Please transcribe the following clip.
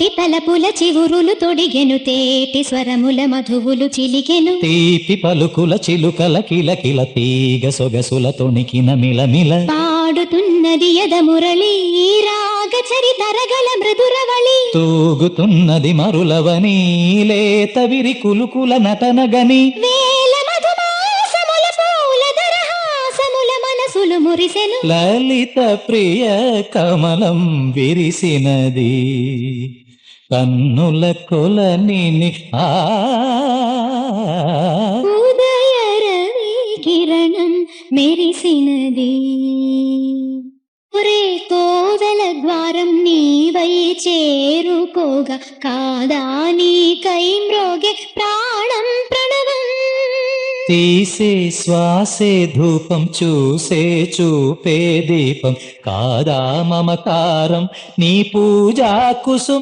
కోటి తలపుల చివురులు తొడిగెను తేటి స్వరముల మధువులు చిలికెను తీపి పలుకుల చిలుకల కిలకిల తీగ సొగసుల తొణికిన మిలమిల పాడుతున్నది యద మురళి రాగ చరితరగల మృదురవళి తూగుతున్నది మరులవని లేత విరి కులుకుల నటనగని వేల మధుమాసముల పూల దరహాసముల మనసులు మురిసెను లలిత ప్రియ కమలం విరిసినది కన్నుల కొలని ఉదయ రవి కిరణం మెరిసినది ఒరే కోవెల ద్వారం నీవై చేరుకోగా కాదా నీకై మ్రోగే ప్రాణం ప్రణవం తీసే శ్వాసే ధూపం చూసే చూపే దీపం కాదా మమకారం నీ పూజా కుసుం